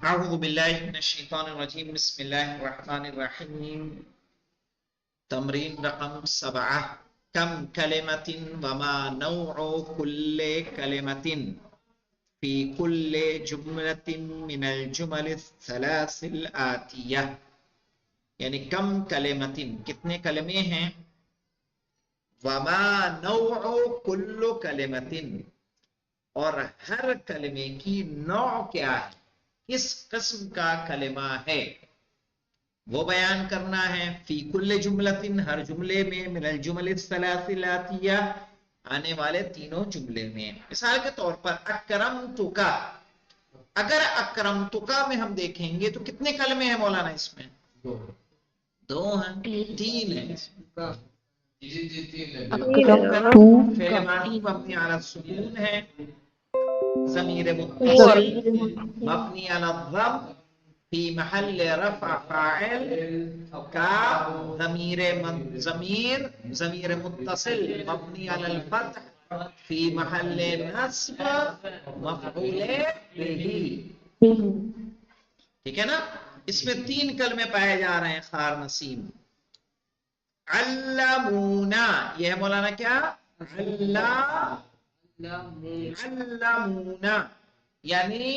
اعوذ باللہ من الشیطان الرجیم بسم اللہ الرحمن الرحیم تمرین رقم 7 کم کلمت وما نوع کل کلمت فی کل جملت من الجمل الثلاث الآتیہ، یعنی کم کلمت کتنے کلمے ہیں، وما نوع کل کلمت اور ہر کلمے کی نوع کیا ہے، کس قسم کا کلمہ ہے وہ بیان کرنا ہے، فی کل جملتن ہر جملے میں، من الجمل الثلاث الاتیہ آنے والے تینوں جملے میں۔ مثال کے طور پر اکرمتکا، اگر اکرمتکا میں ہم دیکھیں گے تو کتنے کلمے ہیں مولانا اس میں؟ دو ہیں، تین ہیں۔ فعل ماضی مبنی علی السکون ہے، ضمیر متصل مبنی علی الضم فی محل رفع فاعل کا ضمیر متصل مبنی علی الفتح فی محل نصب مفعول بہ، ٹھیک ہے نا؟ اس میں تین کلمے پائے جا رہے ہیں خار نسیم۔ علمونا، یہ ہے مولانا کیا؟ علمونا، یعنی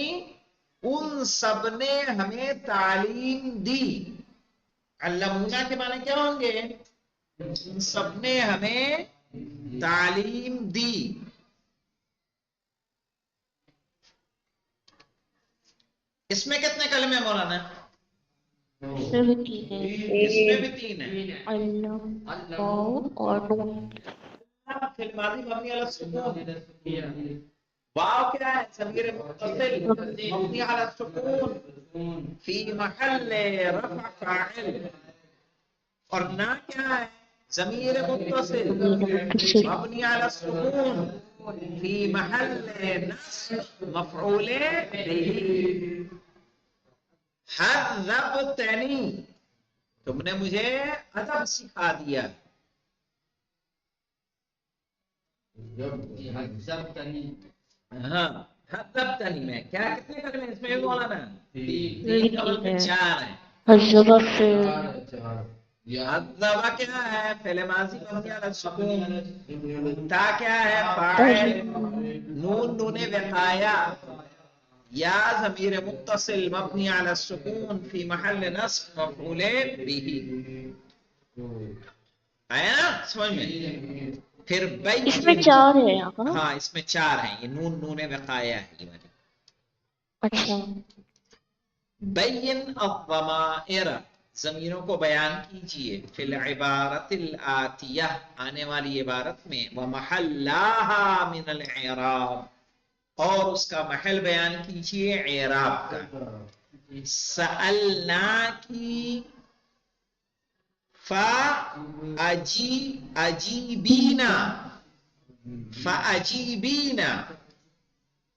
ان سب نے ہمیں تعلیم دی۔ علمونا کے معنی کیا ہوں گے؟ ان سب نے ہمیں تعلیم دی۔ اس میں کتنے کلمے مولانا؟ اس میں بھی تین ہیں، فی الماضی مبنی علی السکون، واو کیا ہے؟ ضمیر متصل مبنی علی السکون فی محل رفع فاعل، اور نا کیا ہے؟ ضمیر متصل مبنی علی السکون فی محل نصب مفعول بہ۔ حذبتنی، تم نے مجھے ادب سکھا دیا۔ ہاں، حذبتنی میں کیا کتنے کلمے اس میں مولانا؟ تین کا مطلب 4 ہیں۔ حذب کیا ہے؟ فعل ماضی مبنی علی السکون، تا کیا ہے؟ فاعل، نون وقایا، یا ضمیر متصل مبنی علی السکون فی محل نصب مفعول بہ۔ آیا نا سمجھ میں؟ پھر اس میں 4 ہے، ہاں اس میں 4 ہیں، یہ نون وقایا ہے یہ والی۔ اچھا، بین الضمائر، ضمیروں کو بیان کیجئے، فی العبارت الآتیہ آنے والی عبارت میں، ومحلہا من الاعراب، اور اس کا محل بیان کیجئے اعراب کا۔ سألنا کی فأجیبینا،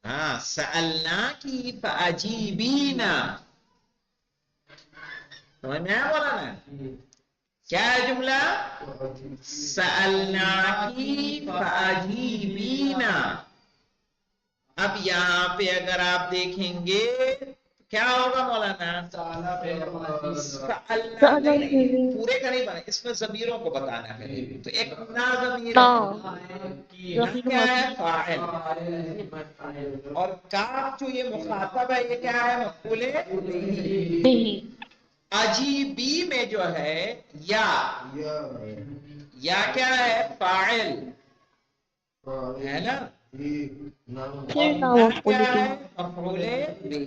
ہاں سألنا کی فأجیبینا، سمجھ میں آیا مولانا؟ کیا ہے جملہ؟ سألنا کی فأجیبینا۔ اب یہاں پہ اگر آپ دیکھیں گے کیا ہوگا مولانا؟ پورے کا نہیں بنا، اس میں ضمیروں کو بتانا ہے، تو ایک نا ضمیر کیا ہے؟ فاعل، اور کاف جو یہ مخاطب ہے یہ کیا ہے؟ مفعول بہ۔ عجیبی میں جو ہے یا کیا ہے؟ فاعل ہے نا، اور نا کیا ہے؟ مفعول بہ۔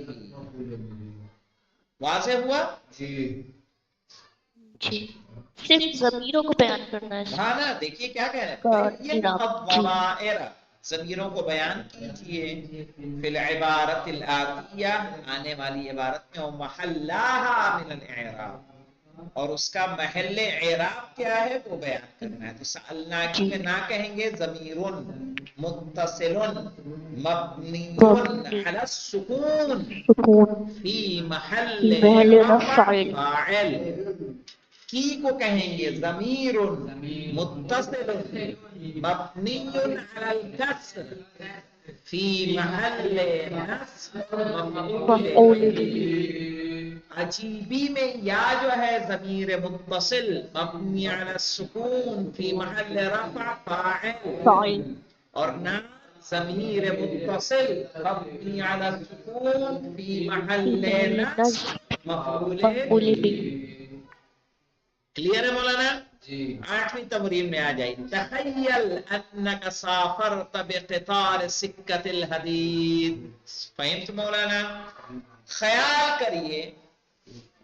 واضح ہوا؟ جی، صرف ضمیروں کو بیان کرنا ہے۔ ہاں نا، دیکھیے کیا کہہ رہے ہیں، الضمائر، ضمیروں کو بیان کیجئے، فی العبارت الآتیہ آنے والی عبارت میں، ومحلہا من الاعراب، اور اس کا محل اعراب کیا ہے وہ بیان کرنا ہے۔ تو سألنا کی میں نہ کہیں گے ضمیر متصل مبنی علی السکون فی محل رفع فاعل، کی کو کہیں گے ضمیر متصل مبنی علی الکسر فی محل نصب مفعول مفعول به. به. عجیبی میں یا جو ہے ضمیر متصل مبنی علی السکون فی محل رفع فاعل، فاعل. اور نا ضمیر متصل مبنی علی السکون فی فی محل محل نصب نصب مفعول مفعول به. به. کلیئر ہے مولانا؟ آٹھویں تمرین میں آ جائیں. تخیل انک سافرت بقطار سکت الحدید. فہمت مولانا؟ خیال کریے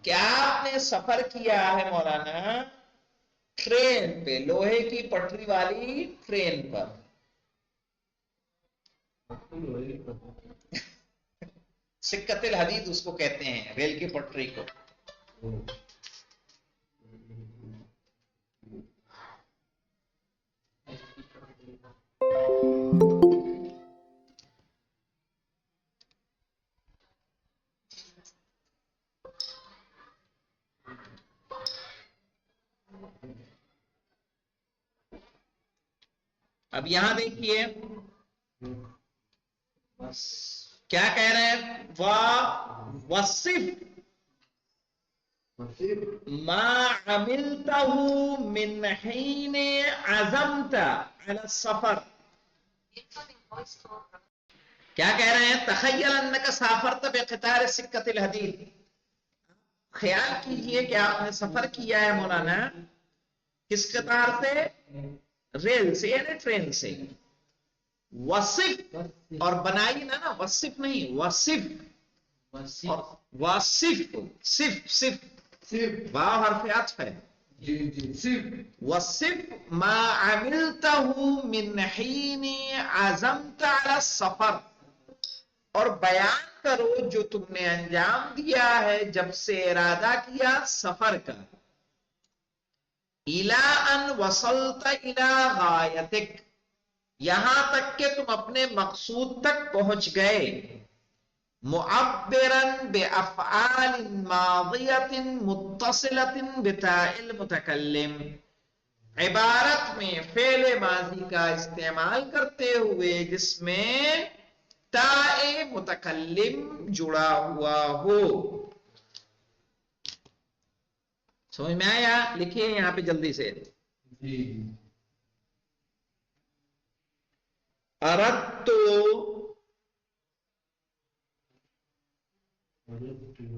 کہ آپ نے سفر کیا ہے مولانا ٹرین پہ، لوہے کی پٹری والی ٹرین پر. سکت الحدید اس کو کہتے ہیں، ریل کی پٹری کو. اب یہاں دیکھیے کیا کہہ رہے ہیں؟ وصف ما عملته من حين عزمت على السفر. کیا کہہ رہے ہیں؟ تخیل انک سافرت بقطار سکت الحدید. خیال کیجئے کہ آپ نے سفر کیا ہے مولانا کس قطار سے؟ ریل سے، یعنی ٹرین سے. وصف اور بنائی نا وصف نہیں، وصف اور وصف صف صف واو حرف عطف ہے. وصف ما عملته من حين عزمت على السفر، اور بیان کرو جو تم نے انجام دیا ہے جب سے ارادہ کیا سفر کا. اِلَىٰ أَنْ وَصَلْتَ إِلَىٰ غَایَتِكَ، یہاں تک کہ تم اپنے مقصود تک پہنچ گئے. مُعَبِّرًا بِأَفْعَالٍ مَاضِيَةٍ مُتَّصِلَةٍ بِتَاءِ الْمُتَكَلِّمِ، عبارت میں فعل ماضی کا استعمال کرتے ہوئے جس میں تاء متکلم جڑا ہوا ہو. سمجھ میں آیا؟ لکھیے یہاں پہ جلدی سے. اردت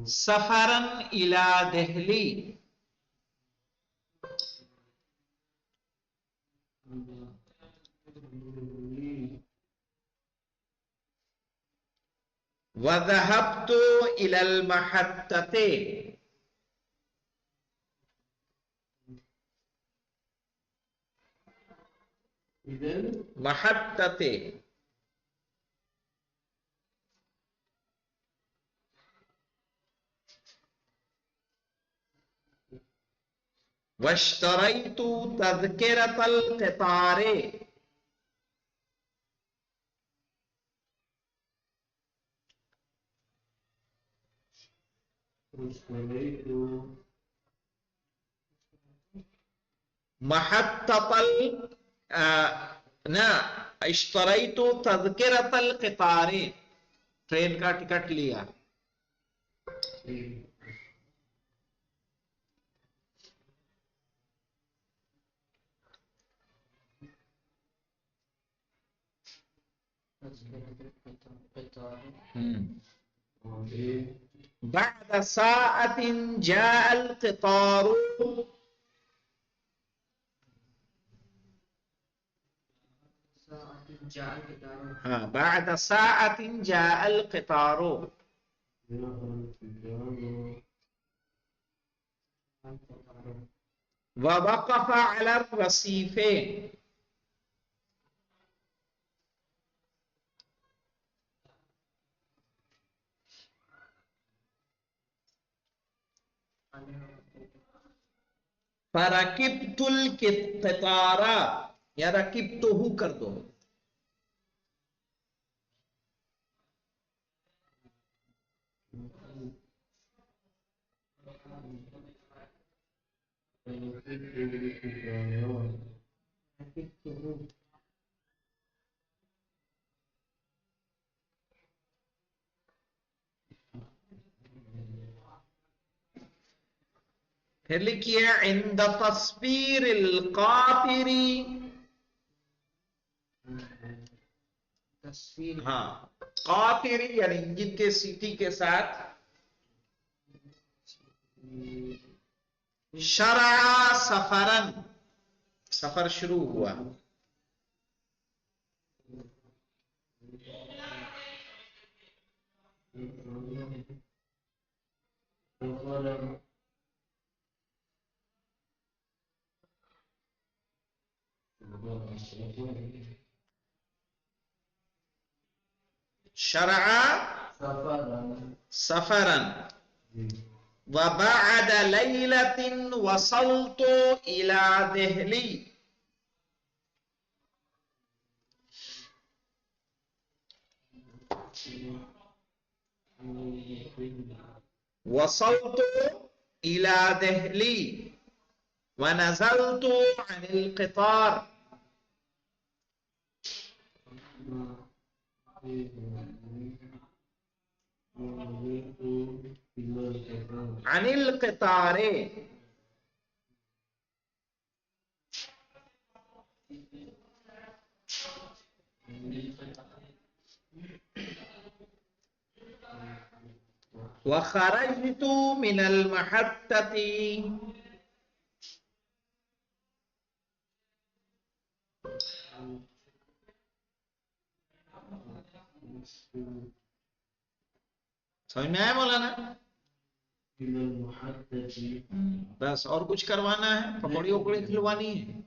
سفرا الى دہلی. وذهبت الى المحطة. محطة. واشتريت تذكرة القطار. محطة نا اشتريت تذكرة القطار، ٹرین کا ٹکٹ لیا. بعد ساعة جاء القطار. بعد ساعة جاء القطار. ووقف على الرصيف. فركبت القطار، یا رکبتہ کر دو. پھر لکھیے عند تصویر القاطری، ہاں قاطری یعنی انجن کے سیٹی کے ساتھ شرع سفرن، سفر شروع ہوا. شرع سفرن وبعد ليلة وصلت إلى دہلی. وصلت إلى دہلی ونزلت عن القطار. عن القطار وخرجت من المحطة سمجھ میں آیا مولانا؟ بس اور کچھ کروانا ہے؟ پکوڑی وکوڑی کھلوانی ہے؟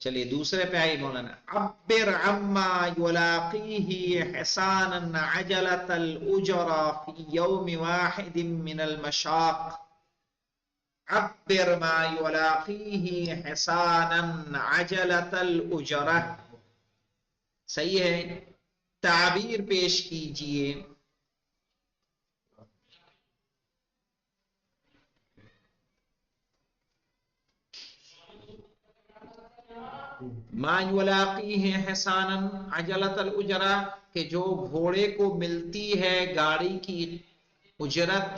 چلیے دوسرے پہ آئی مولانا. عبر عما يلاقيه حسانا عجلة الأجرة في يوم واحد من المشاق. عبر ما يلاقيه حسانا عجلة الأجرة، صحیح ہے، تعبیر پیش کیجئے ما یلاقیہ حسانا عجلۃ الاجرہ، کہ جو گھوڑے کو ملتی ہے گاڑی کی اجرت،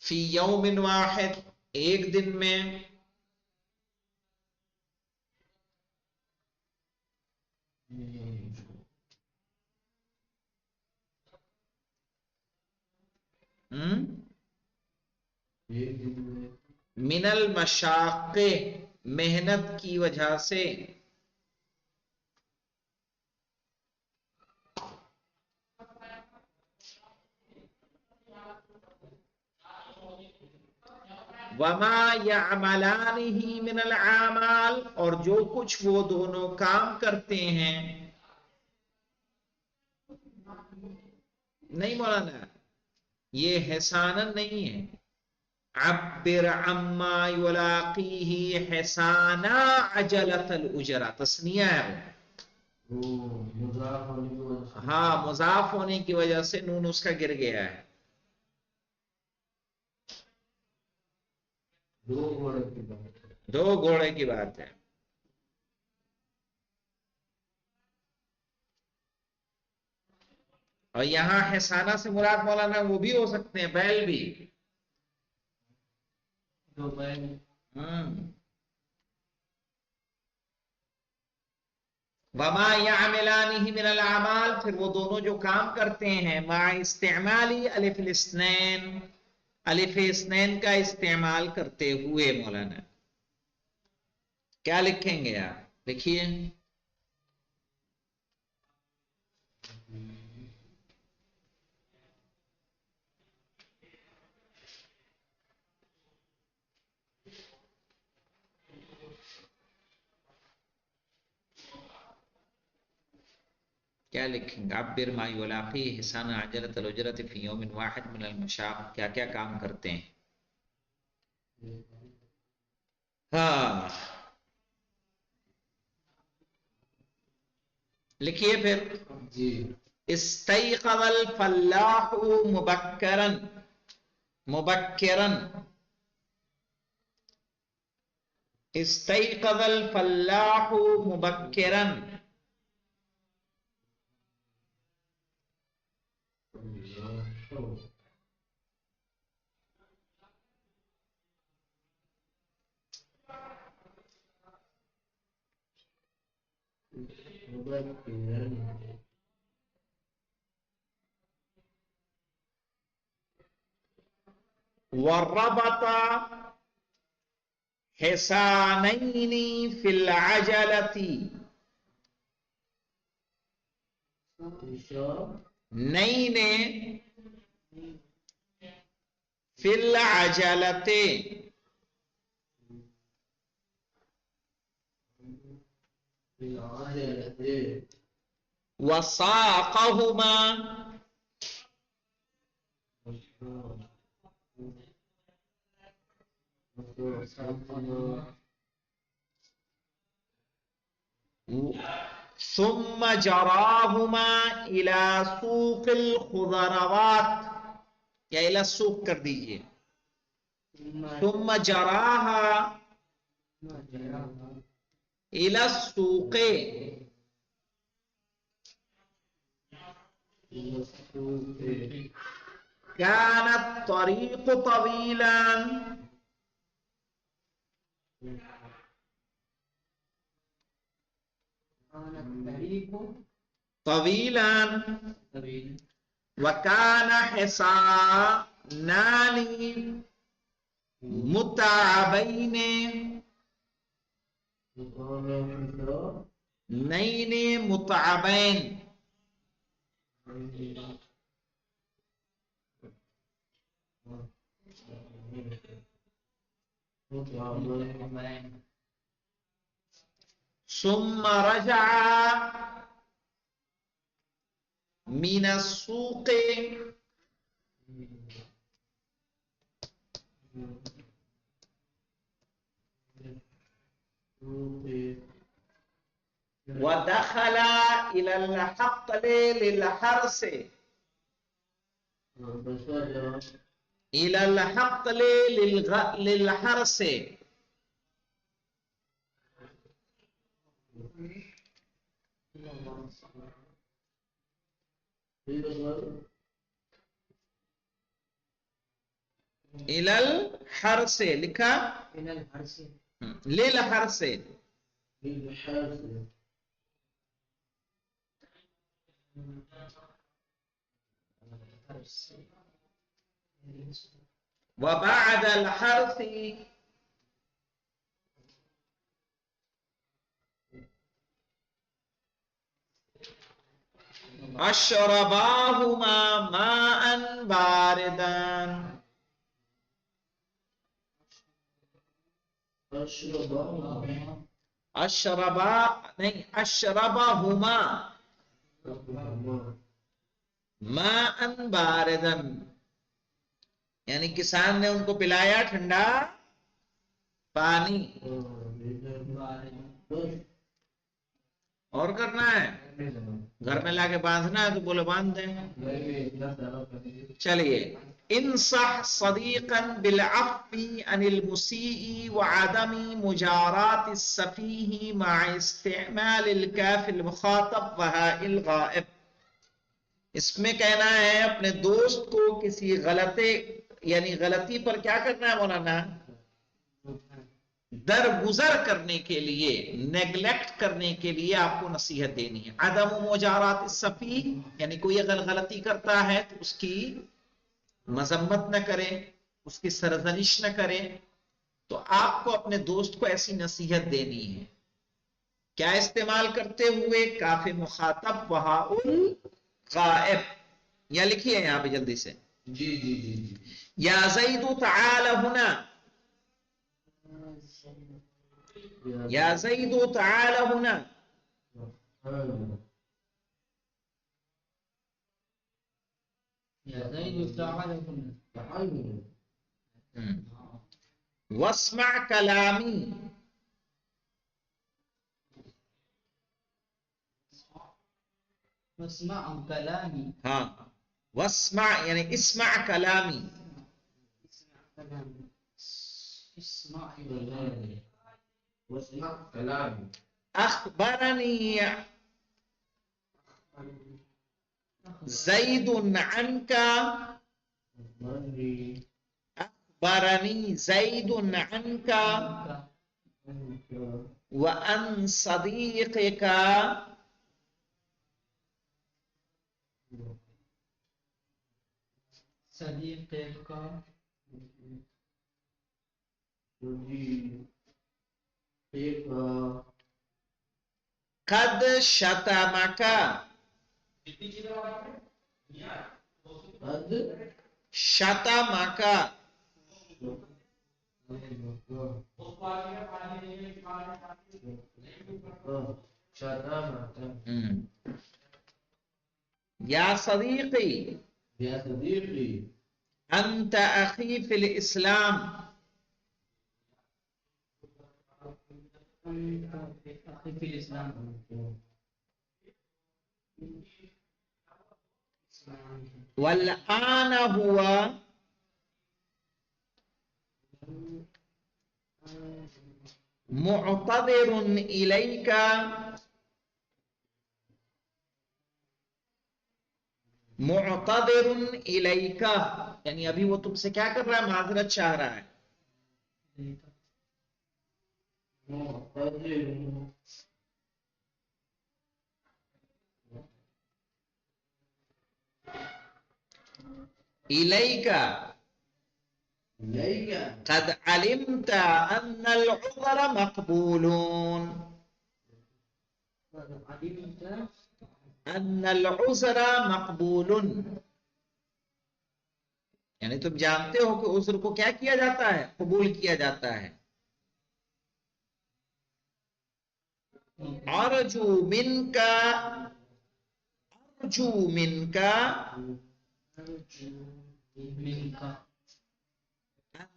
فی یوم واحد، ایک دن میں، من المشاق، محنت کی وجہ سے، وما يعملانه من العمال، اور جو کچھ وہ دونوں کام کرتے ہیں. نہیں مولانا یہ حسانن نہیں ہے. عبر عما یلاقیہ حسانا عجلۃ الاجرہ، تثنیہ ہے وہ، ہاں مضاف ہونے کی وجہ سے نون اس کا گر گیا ہے. دو گھوڑے کی بات ہے. اور یہاں حسانہ سے مراد مولانا وہ بھی ہو سکتے ہیں، بیل بھی. وما يعملانه من الاعمال، پھر وہ دونوں جو کام کرتے ہیں، مع استعمالی الف الاثنین، الف اثنین کا استعمال کرتے ہوئے. مولانا کیا لکھیں گے آپ؟ لکھیے کیا لکھیں گے؟ عبر ما یلاقی حسان عجلۃ الاجرۃ فی یوم واحد من المشاق، کیا کیا کام کرتے ہیں؟ ہاں لکھیے پھر. استيقظ الفلاح مبكرا، مبكرا، استيقظ الفلاح مبكرا. وربط حصانين في العجلة نين في العجلة وساقهما ثم جراهما الى سوق الخضروات یا الى السوق کر دیجئے ثم جراها الى السوق كان الطريق طويلا طويلا وكان حصانان متعبين نين متعبين ثم رجع من السوق ودخل إلى الحقل للحرس إلى الحقل للحرس إلى الحرس لکھا للحرس وبعد الحرث أشرباهما ماء باردا أشربهما ماء باردا یعنی کسان نے ان کو پلایا ٹھنڈا پانی اور کرنا ہے گھر میں لا کے باندھنا ہے تو بولے باندھ دیں چلیے انصح صديقا بالعفو عن المسيء وعدم مجارات السفيه مع استعمال الكاف المخاطب وهاء الغائب اس میں کہنا ہے اپنے دوست کو کسی غلطی پر کیا کرنا ہے مولانا درگزر کرنے کے لیے نیگلیکٹ کرنے کے لیے آپ کو نصیحت دینی ہے عدم مجارات السفیہ یعنی کوئی اگر غلطی کرتا ہے تو اس کی مذمت نہ کرے اس کی سرزنش نہ کرے تو آپ کو اپنے دوست کو ایسی نصیحت دینی ہے کیا استعمال کرتے ہوئے کاف مخاطب وہاء غائب یا لکھیے یہاں پہ جلدی سے جی جی جی جی یا زید تعال ہنا یا زید تعال ہنا يا زيد تعال هنا واسمع کلامی واسمع كلامي ہاں واسمع یعنی اسمع کلامی اسمع كلامي واسمع كلامي اخبرنی زید عنک اخبرنی زید عنک وعن صدیقک صدیق کا قد شتمک شتمک یا صدیقی انت اخی فی الاسلام اخی فی الاسلام والآن هو معتذر إليك معتذر إليك یعنی ابھی وہ تم سے کیا کر رہا ہے؟ معذرت چاہ رہا ہے. إليك قد علمت أن العذر مقبول أن العذر مقبول یعنی تم جانتے ہو کہ عذر کو کیا کیا جاتا ہے؟ قبول کیا جاتا ہے. أرجو منك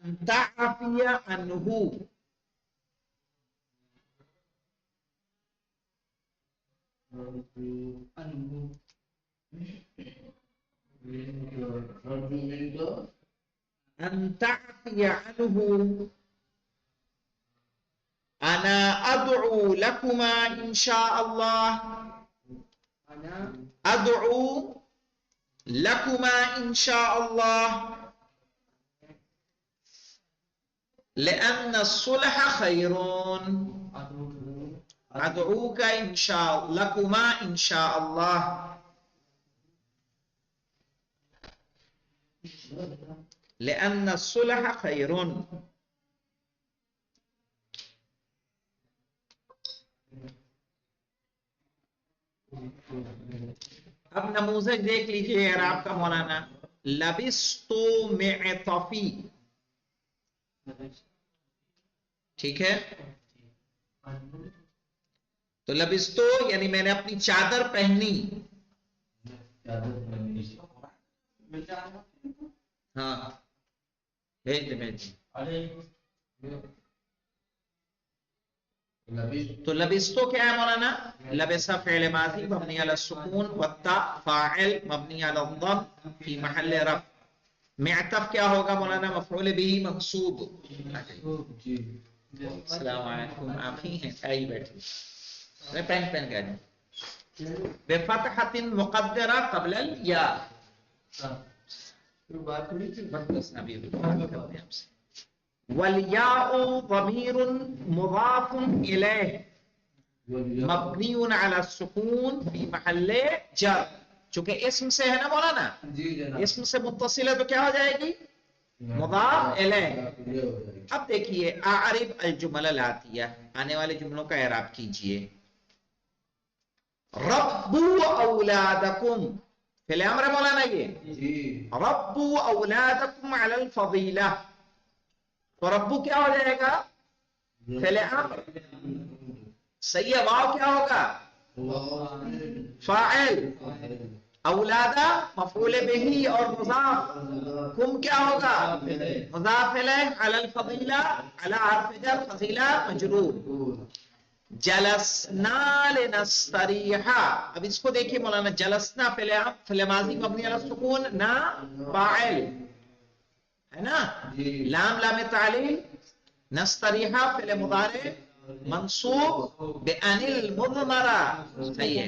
أن تعفي عنه أن تعفي عنه أنا أدعو لكما إن شاء الله أدعو لكما إن شاء الله لأن الصلح خير أدعوك إن شاء لكما إن شاء الله لأن الصلح خير. اب نموذج دیکھ لیجئے اعراب کا مولانا. لبستو معطفی، ٹھیک ہے، تو لبستو یعنی میں نے اپنی چادر پہنی. ہاں بھیج دے. تو لبستو کیا ہے مولانا؟ لبسا فعل ماضی مبنی علی السکون والتاء فاعل مبنی علی الضم فی محل رفع. معطف کیا ہوگا مولانا؟ مفعول به منصوب. السلام علیکم، آپ ہی ہیں؟ آئی بیٹھے پین گئے بفتحۃ مقدرہ قبل الیا. والياء ضمير مضاف إليه مبني على السكون في محل جر. چونکہ اسم سے ہے نا مولانا، اسم سے متصل ہے تو کیا ہو جائے گی؟ مضاف الیہ. اب دیکھیے اعرب الجمل الاتیہ، آنے والے جملوں کا اعراب کیجئے. ربوا اولادکم فعل امر مولانا، یہ ربوا اولادکم علی الفضیلہ، تو ربو کیا ہو جائے گا؟ فعل امر. صحیح ہے، واو کیا ہوگا؟ فاعل. اولادا مفعول به اور مضاف. کم کیا ہوگا؟ مضاف الیہ. علی الفضیلہ علی حرف جر، فضیلہ مجرور. جلسنا لنستریح، اب اس کو دیکھیے مولانا. جلسنا فعل ماضی مبنی علی السکون، نا فاعل ہے نا، لام لام تعلیل. نستریح فعل مضارع منصوب بان المضمرہ. صحیح ہے.